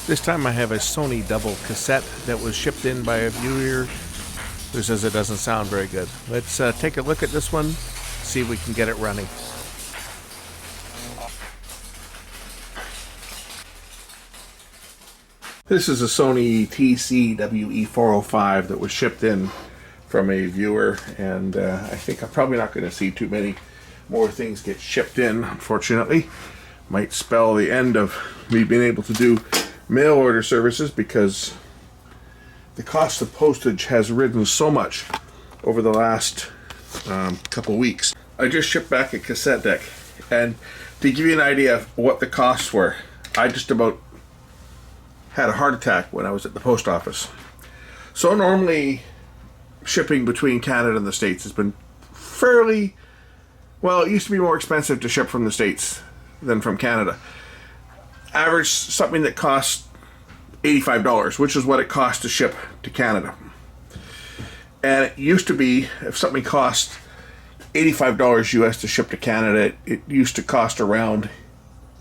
This time I have a Sony double cassette that was shipped in by a viewer who says it doesn't sound very good. Let's take a look at this one, see if we can get it running. This is a Sony TCWE405 that was shipped in from a viewer, and I think I'm probably not going to see too many more things get shipped in, unfortunately. Might spell the end of me being able to do mail order services because the cost of postage has risen so much over the last couple weeks. I just shipped back a cassette deck, and to give you an idea of what the costs were, I just about had a heart attack when I was at the post office. So normally shipping between Canada and the States has been fairly, well, it used to be more expensive to ship from the States than from Canada. Average something that costs $85, which is what it costs to ship to Canada. And it used to be, if something cost $85 US to ship to Canada, it used to cost around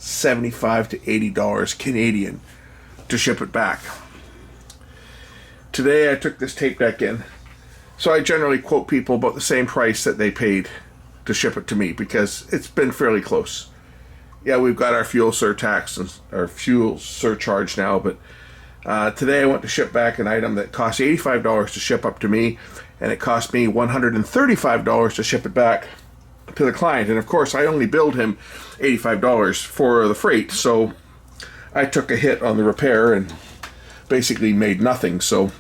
$75 to $80 Canadian to ship it back. Today I took this tape deck in, so I generally quote people about the same price that they paid to ship it to me because it's been fairly close. Yeah, we've got our fuel surtax and our fuel surcharge now, but today I went to ship back an item that cost $85 to ship up to me, and it cost me $135 to ship it back to the client. And of course, I only billed him $85 for the freight, so I took a hit on the repair and basically made nothing. So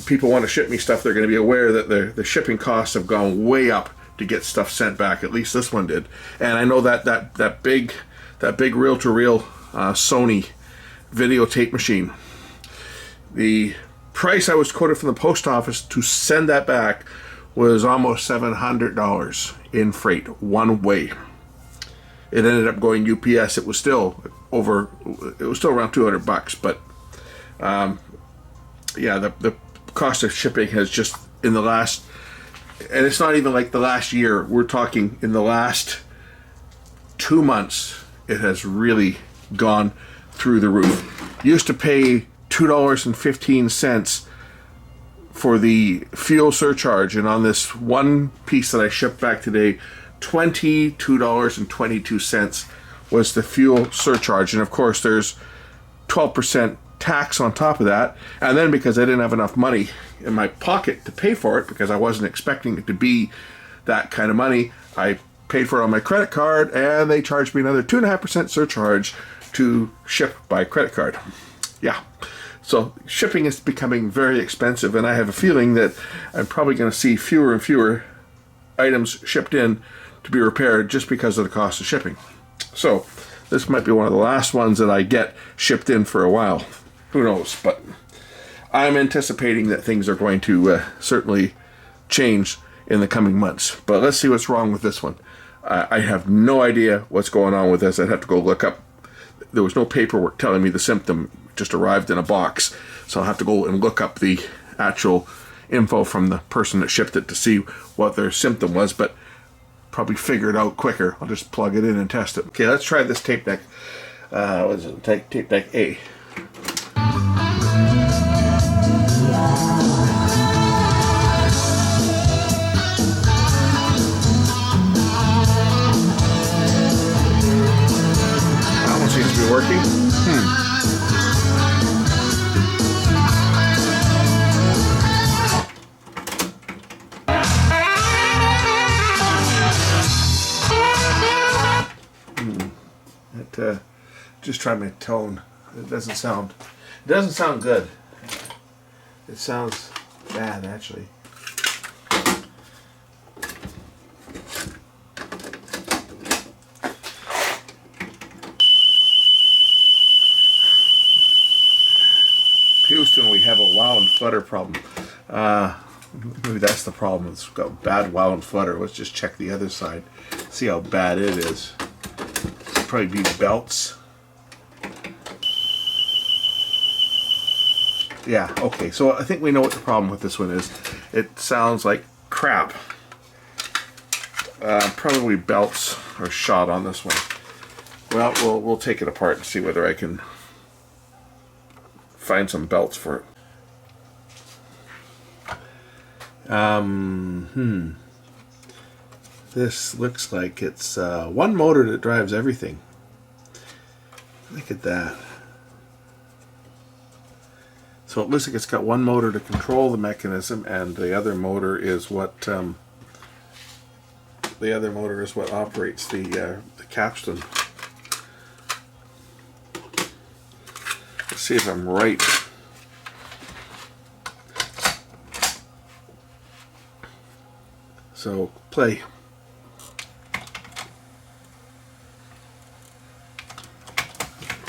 people want to ship me stuff, they're going to be aware that the shipping costs have gone way up to get stuff sent back. At least this one did. And I know that big reel-to-reel Sony videotape machine, the price I was quoted from the post office to send that back was almost $700 in freight one way. It ended up going UPS. It was still around 200 bucks, but yeah, the cost of shipping has just in the last, and it's not even like the last year, we're talking in the last 2 months, it has really gone through the roof. Used to pay $2.15 for the fuel surcharge, and on this one piece that I shipped back today, $22.22 was the fuel surcharge. And of course there's 12% tax on top of that, and then because I didn't have enough money in my pocket to pay for it, because I wasn't expecting it to be that kind of money, I paid for it on my credit card, and they charged me another 2.5% surcharge to ship by credit card. Yeah, so shipping is becoming very expensive, and I have a feeling that I'm probably going to see fewer and fewer items shipped in to be repaired just because of the cost of shipping. So this might be one of the last ones that I get shipped in for a while. Who knows? But I'm anticipating that things are going to certainly change in the coming months. But let's see what's wrong with this one. I have no idea what's going on with this. I'd have to go look up. There was no paperwork telling me the symptom. It just arrived in a box. So I'll have to go and look up the actual info from the person that shipped it to see what their symptom was. But probably figure it out quicker. I'll just plug it in and test it. Okay, let's try this tape deck. What is it? Tape deck A. That one seems to be working. Just try my tone. It doesn't sound good. It sounds bad, actually. Houston, we have a wow and flutter problem. Maybe that's the problem. It's got bad wow and flutter. Let's just check the other side. See how bad it is. It'll probably be belts. Yeah, okay, so I think we know what the problem with this one is. It sounds like crap. Probably belts are shot on this one. Well, we'll take it apart and see whether I can find some belts for it. This looks like it's one motor that drives everything. Look at that. So it looks like it's got one motor to control the mechanism, and the other motor is what operates the capstan. Let's see if I'm right. So play.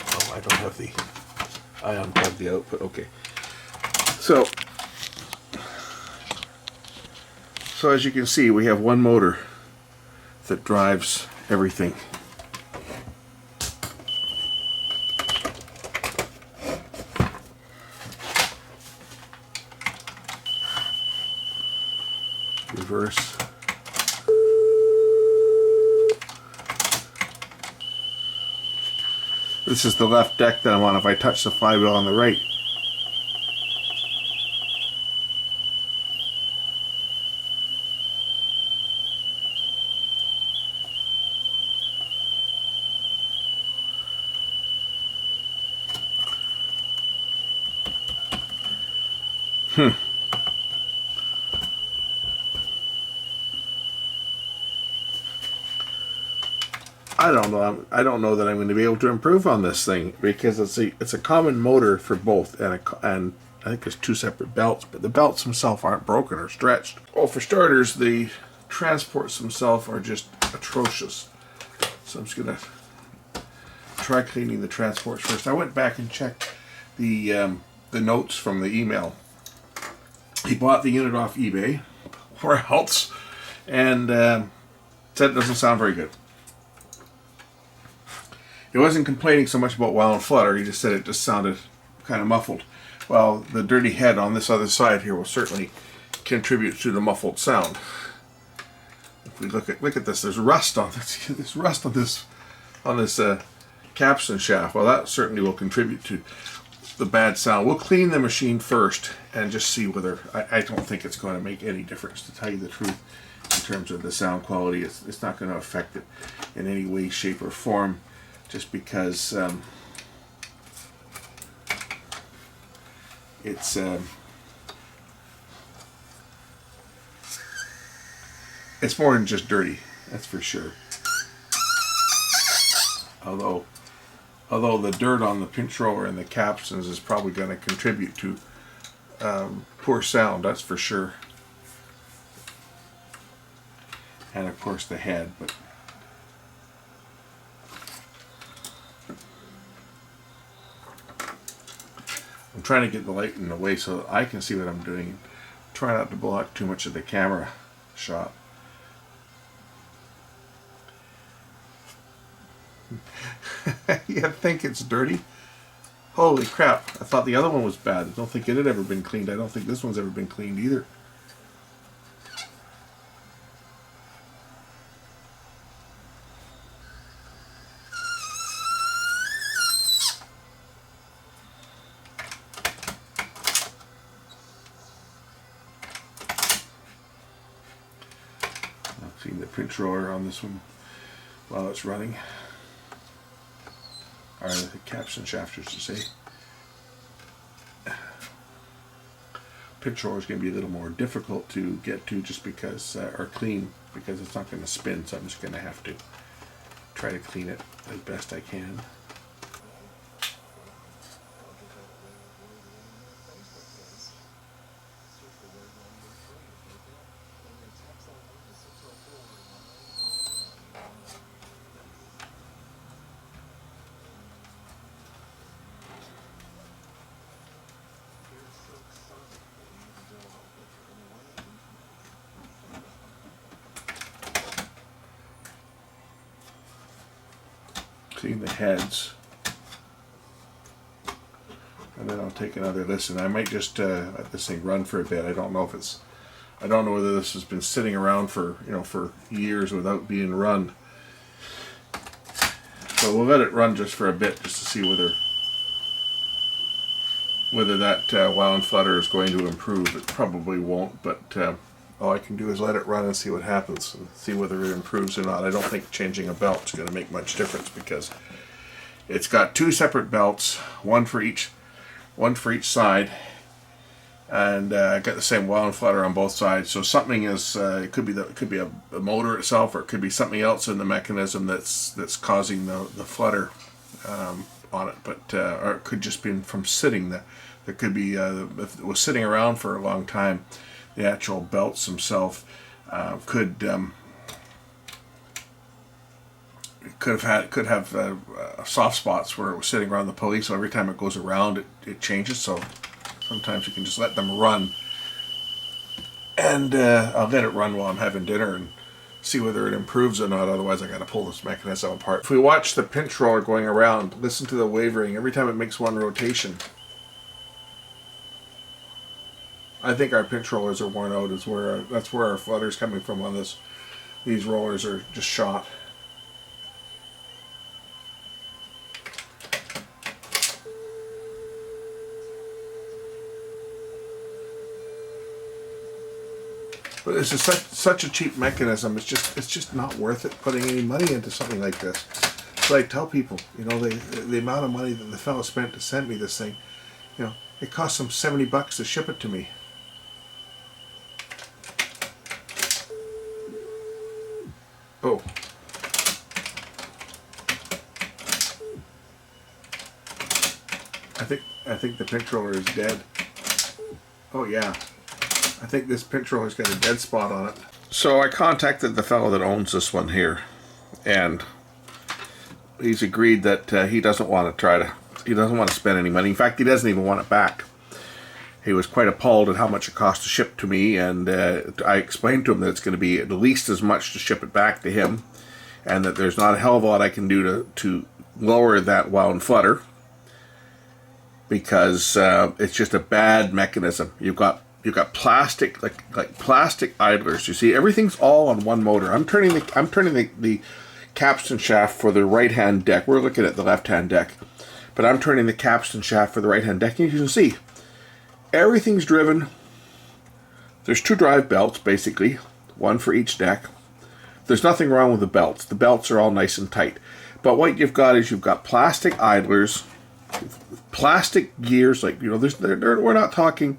Oh, I don't have the. I unplugged the output. Okay. So as you can see, we have one motor that drives everything. Reverse. This is the left deck that I'm on. If I touch the flywheel on the right, I don't know. I don't know that I'm going to be able to improve on this thing, because it's a common motor for both, and I think there's two separate belts, but the belts themselves aren't broken or stretched. Well, for starters, the transports themselves are just atrocious. So I'm just going to try cleaning the transports first. I went back and checked the notes from the email. He bought the unit off eBay or else, and said it doesn't sound very good. He wasn't complaining so much about wow and flutter, he just said it just sounded kind of muffled. Well, the dirty head on this other side here will certainly contribute to the muffled sound. If we look at this, there's rust on this. There's rust on this capstan shaft. Well, that certainly will contribute to the bad sound. We'll clean the machine first and just see whether I don't think it's going to make any difference, to tell you the truth, in terms of the sound quality. It's not going to affect it in any way, shape, or form. Just because it's more than just dirty, that's for sure. Although the dirt on the pinch roller and the capstans is probably going to contribute to poor sound, that's for sure. And of course the head, but I'm trying to get the light in the way so that I can see what I'm doing. Try not to block too much of the camera shot. You think it's dirty? Holy crap, I thought the other one was bad. I don't think it had ever been cleaned. I don't think this one's ever been cleaned either. Clean the pinch roller on this one while it's running. Or the capstan shaft, as you say. Pinch roller is going to be a little more difficult to get to, just because, or clean, because it's not going to spin. So I'm just going to have to try to clean it as best I can. Clean the heads, and then I'll take another listen. I might just let this thing run for a bit. I don't know whether this has been sitting around for for years without being run. So we'll let it run just for a bit, just to see whether that wow and flutter is going to improve. It probably won't, but all I can do is let it run and see what happens and see whether it improves or not. I don't think changing a belt is going to make much difference because it's got 2 separate belts, one for each side, and got the same wow and flutter on both sides. So something is it could be a motor itself, or it could be something else in the mechanism that's causing the flutter on it. But or it could just be from sitting. There could be if it was sitting around for a long time, the actual belts themselves could have soft spots where it was sitting around the pulley. So every time it goes around, it changes. So sometimes you can just let them run, and I'll let it run while I'm having dinner and see whether it improves or not. Otherwise, I got to pull this mechanism apart. If we watch the pinch roller going around, listen to the wavering every time it makes one rotation. I think our pinch rollers are worn out. That's where our flutter's coming from on this. These rollers are just shot. But this is such a cheap mechanism. It's just not worth it putting any money into something like this. So I tell people, you know, the amount of money that the fellow spent to send me this thing, you know, it cost them $70 to ship it to me. Oh. I think the pinch roller is dead. Oh yeah. I think this pinch roller's got a dead spot on it. So I contacted the fellow that owns this one here, and he's agreed that he doesn't want to spend any money. In fact, he doesn't even want it back. He was quite appalled at how much it cost to ship to me, and I explained to him that it's going to be at least as much to ship it back to him, and that there's not a hell of a lot I can do to lower that wow and flutter, because it's just a bad mechanism. You've got plastic, like plastic idlers. You see, everything's all on one motor. I'm turning the capstan shaft for the right hand deck. We're looking at the left hand deck, but I'm turning the capstan shaft for the right hand deck, and you can see everything's driven. There's 2 drive belts, basically, one for each deck. There's nothing wrong with the belts. The belts are all nice and tight. But what you've got is you've got plastic idlers, plastic gears. Like, you know, we're not talking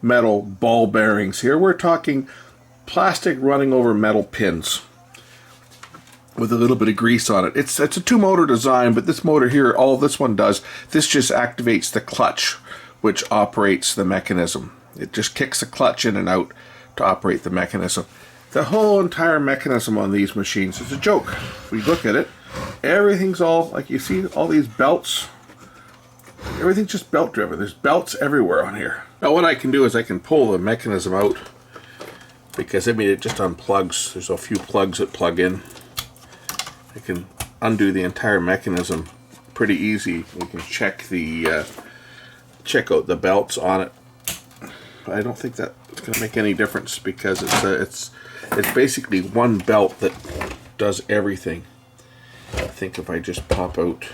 metal ball bearings here. We're talking plastic running over metal pins with a little bit of grease on it. It's a 2-motor design, but this motor here, all this one does, this just activates the clutch, which operates the mechanism. It just kicks the clutch in and out to operate the mechanism. The whole entire mechanism on these machines is a joke. If we look at it, everything's all, like you see, all these belts, everything's just belt driven. There's belts everywhere on here. Now what I can do is I can pull the mechanism out, because I mean it just unplugs. There's a few plugs that plug in. I can undo the entire mechanism pretty easy. We can check out the belts on it. But I don't think that's going to make any difference, because it's basically one belt that does everything. I think if I just pop out,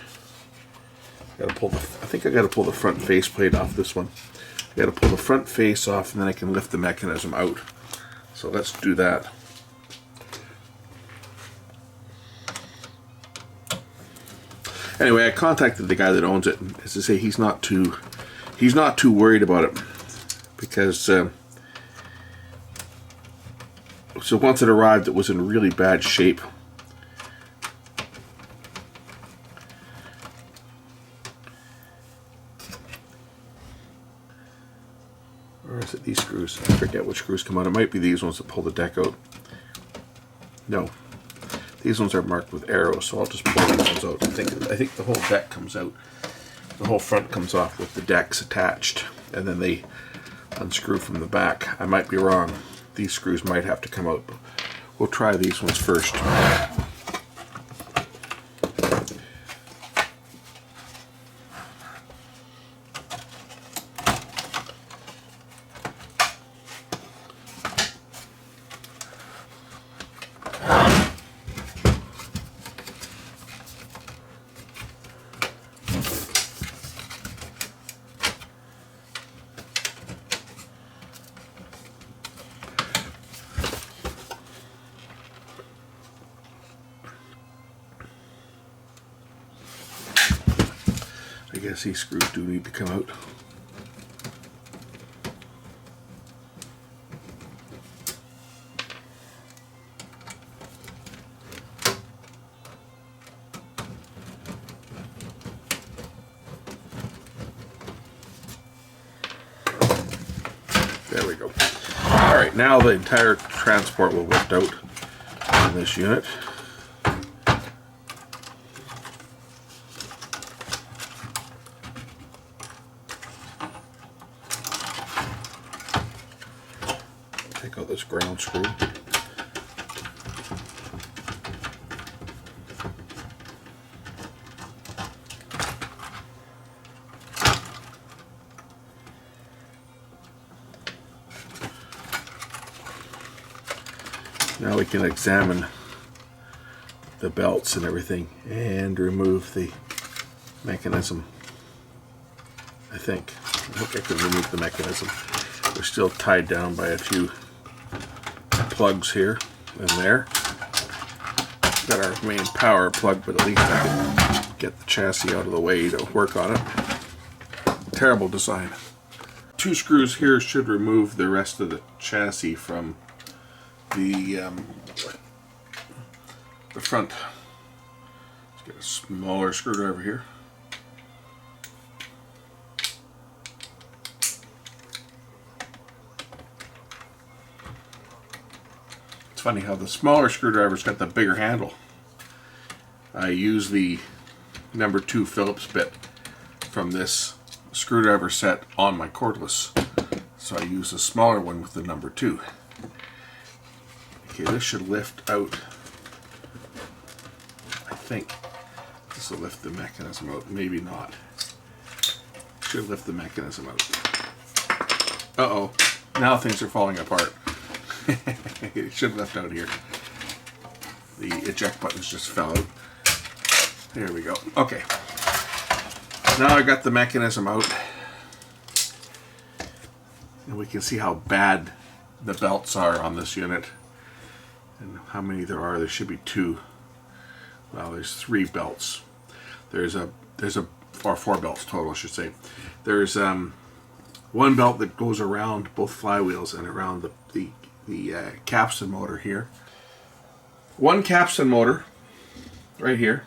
I think I got to pull the front faceplate off this one. I got to pull the front face off, and then I can lift the mechanism out. So let's do that. Anyway, I contacted the guy that owns it, as to say he's not too worried about it, because so once it arrived, it was in really bad shape. Or is it these screws? I forget which screws come out. It might be these ones that pull the deck out. No. These ones are marked with arrows, so I'll just pull these ones out. I think the whole deck comes out. The whole front comes off with the decks attached, and then they unscrew from the back. I might be wrong. These screws might have to come out. We'll try these ones first. guess these screws do need to come out. There we go. Alright, now the entire transport will lift out on this unit. Take out this ground screw. Now we can examine the belts and everything and remove the mechanism. I think I can remove the mechanism. We're still tied down by a few plugs here and there. Got our main power plug, but at least I can get the chassis out of the way to work on it. Terrible design. 2 screws here should remove the rest of the chassis from the front. Let's get a smaller screwdriver here. It's funny how the smaller screwdriver's got the bigger handle. I use the number 2 Phillips bit from this screwdriver set on my cordless, so I use a smaller one with the number 2. Okay, this should lift out. I think this will lift the mechanism out. Maybe not. Should lift the mechanism out. Uh-oh. Now things are falling apart. It should lift out here. The eject buttons just fell out. There we go. Okay. Now I got the mechanism out. And we can see how bad the belts are on this unit. And how many there are. There should be 2. Well, there's 3 belts. There's a or 4 belts total, I should say. There's one belt that goes around both flywheels and around the capstan motor here. One capstan motor right here.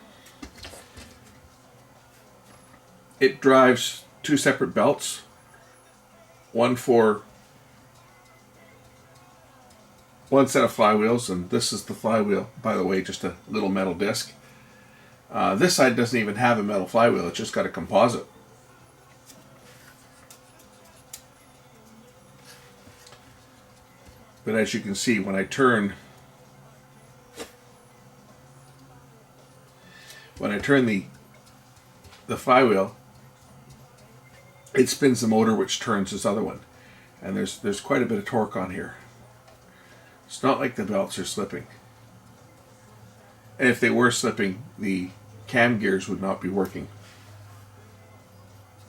It drives 2 separate belts. One for one set of flywheels, and this is the flywheel, by the way, just a little metal disc. This side doesn't even have a metal flywheel, it's just got a composite. But as you can see, when I turn the flywheel, it spins the motor, which turns this other one. And there's quite a bit of torque on here. It's not like the belts are slipping. And if they were slipping, the cam gears would not be working.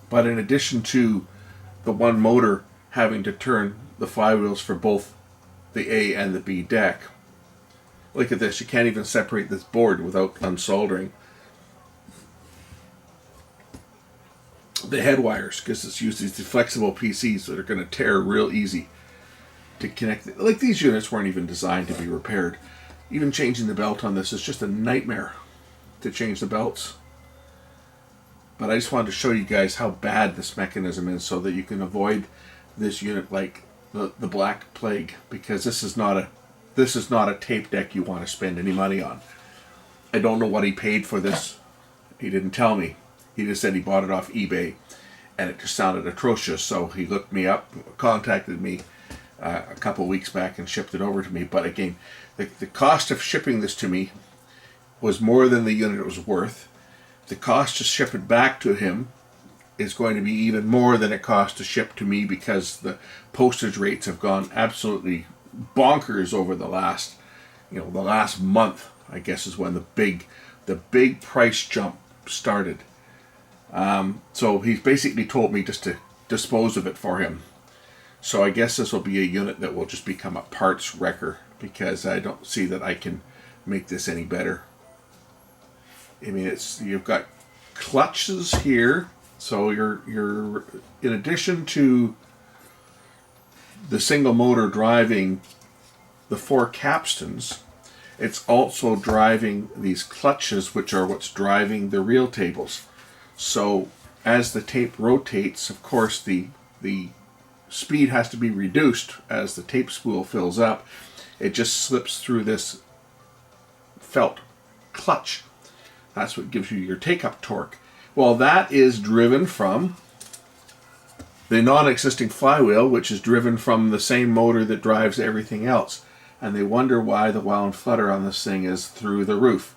But in addition to the one motor having to turn the flywheels for both the A and the B deck, look at this, you can't even separate this board without unsoldering the head wires, because it's used these flexible PCs that are going to tear real easy to connect. Like, these units weren't even designed to be repaired. Even changing the belt on this is just a nightmare to change the belts. But I just wanted to show you guys how bad this mechanism is, so that you can avoid this unit like the Black Plague, because this is not a tape deck you want to spend any money on. I don't know what he paid for this. He didn't tell me. He just said he bought it off eBay, and it just sounded atrocious. So he looked me up, contacted me a couple weeks back, and shipped it over to me. But again, the cost of shipping this to me was more than the unit it was worth. The cost to ship it back to him is going to be even more than it cost to ship to me, because the postage rates have gone absolutely bonkers over the last month, I guess, is when the big price jump started. So he's basically told me just to dispose of it for him. So I guess this will be a unit that will just become a parts wrecker, because I don't see that I can make this any better. I mean, you've got clutches here, So you're in addition to the single motor driving the 4 capstans, it's also driving these clutches, which are what's driving the reel tables. So as the tape rotates, of course, the speed has to be reduced as the tape spool fills up. It just slips through this felt clutch. That's what gives you your take-up torque. Well, that is driven from the non-existing flywheel, which is driven from the same motor that drives everything else. And they wonder why the wow and flutter on this thing is through the roof.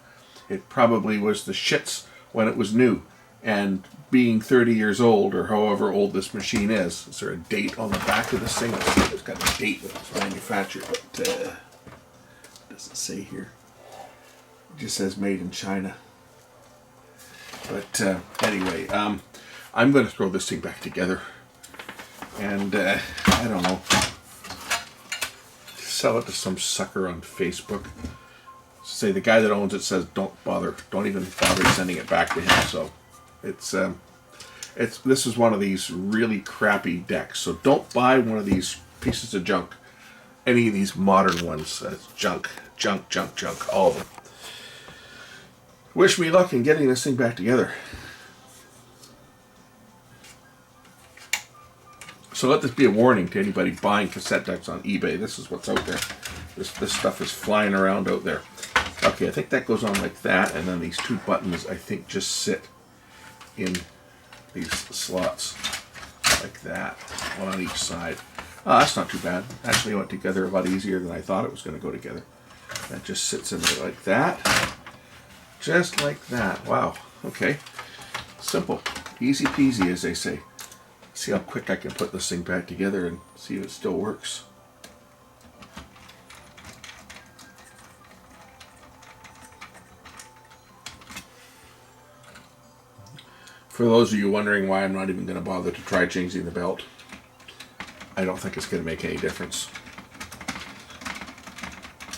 It probably was the shits when it was new. And being 30 years old, or however old this machine is there a date on the back of this thing? It's got a date when it was manufactured, but it doesn't say here. It just says made in China. But anyway, I'm going to throw this thing back together. And I don't know, sell it to some sucker on Facebook. Say the guy that owns it says don't even bother sending it back to him. So this is one of these really crappy decks. So don't buy one of these pieces of junk. Any of these modern ones, junk, all of them. Wish me luck in getting this thing back together. So let this be a warning to anybody buying cassette decks on eBay. This is what's out there. This stuff is flying around out there. Okay, I think that goes on like that, and then these 2 buttons, I think, just sit in these slots like that, one on each side. Oh, that's not too bad. Actually, it went together a lot easier than I thought it was going to go together. That just sits in there like that. Just like that. Wow. Okay. Simple. Easy peasy, as they say. See how quick I can put this thing back together and see if it still works. For those of you wondering why I'm not even going to bother to try changing the belt, I don't think it's going to make any difference.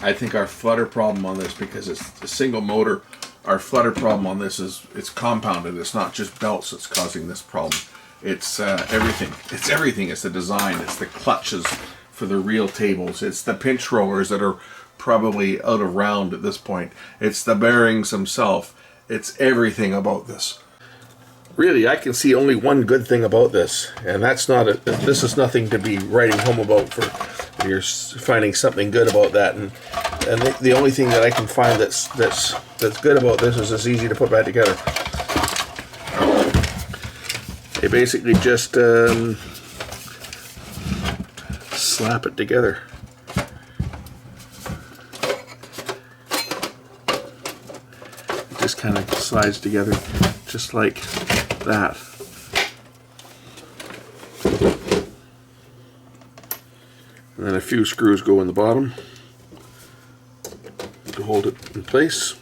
I think our flutter problem on this, because it's a single motor, our flutter problem on this is it's compounded. It's not just belts that's causing this problem. It's everything. It's everything. It's the design. It's the clutches for the reel tables. It's the pinch rollers that are probably out of round at this point. It's the bearings themselves. It's everything about this. Really, I can see only one good thing about this, and that's not this is nothing to be writing home about for you're finding something good about that. And the only thing that I can find that's good about this is it's easy to put back together. They basically just slap it together. It just kind of slides together just like that. And then a few screws go in the bottom to hold it in place.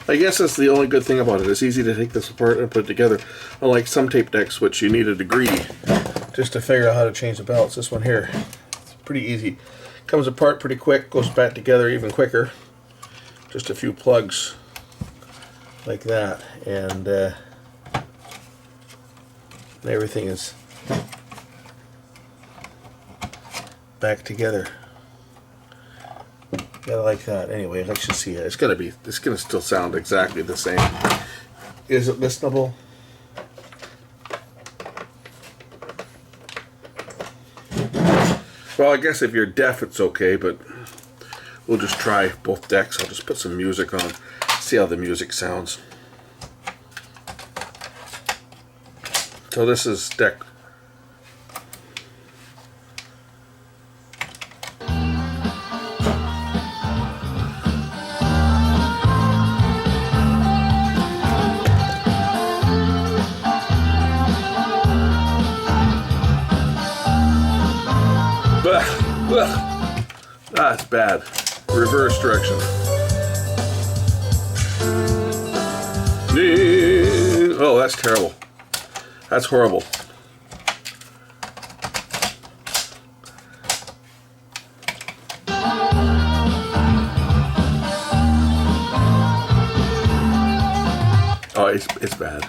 I guess that's the only good thing about it. It's easy to take this apart and put it together. Unlike some tape decks, which you need a degree just to figure out how to change the belts. This one here, it's pretty easy. Comes apart pretty quick, goes back together even quicker. Just a few plugs like that, and everything is back together. Yeah, like that. Anyway, let's just see it. It's gonna still sound exactly the same. Is it listenable? Well, I guess if you're deaf, it's okay, but we'll just try both decks. I'll just put some music on, see how the music sounds. So this is deck. That's bad. Reverse direction. Oh, that's terrible. That's horrible. Oh, it's bad.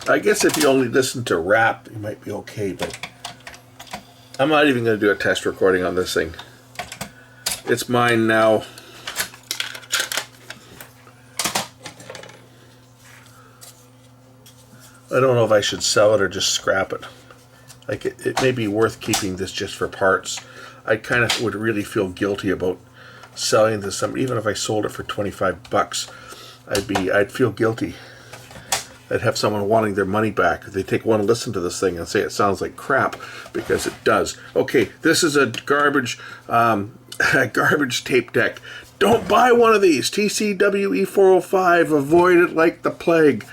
I guess if you only listen to rap, you might be okay, but I'm not even going to do a test recording on this thing. It's mine now. I don't know if I should sell it or just scrap it. Like, it may be worth keeping this just for parts. I kind of would really feel guilty about selling this. Even if I sold it for 25 bucks, I'd feel guilty. I'd have someone wanting their money back if they take one listen to this thing and say it sounds like crap, because it does. Okay, this is a garbage tape deck. Don't buy one of these. TCWE405. Avoid it like the plague.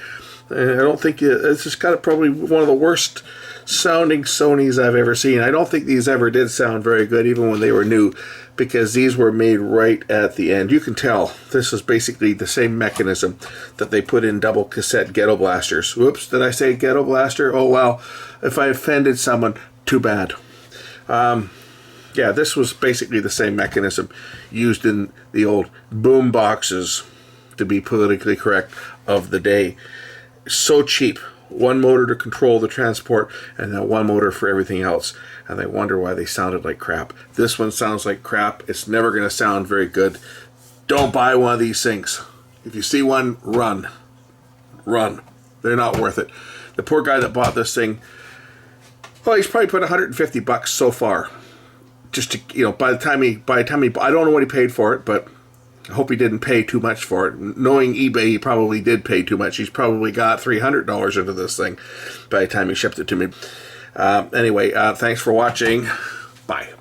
I don't think this is kind of probably one of the worst sounding Sonys I've ever seen. I don't think these ever did sound very good, even when they were new, because these were made right at the end. You can tell this is basically the same mechanism that they put in double cassette ghetto blasters. Whoops, did I say ghetto blaster? Oh well, if I offended someone, too bad. Yeah, this was basically the same mechanism used in the old boom boxes, to be politically correct, of the day. So cheap. One motor to control the transport, and then one motor for everything else. And I wonder why they sounded like crap. This one sounds like crap. It's never going to sound very good. Don't buy one of these things. If you see one, run. Run. They're not worth it. The poor guy that bought this thing, well, he's probably put 150 bucks so far. Just to, you know, by the time he, I don't know what he paid for it, but I hope he didn't pay too much for it. Knowing eBay, he probably did pay too much. He's probably got $300 into this thing by the time he shipped it to me. Anyway, thanks for watching. Bye.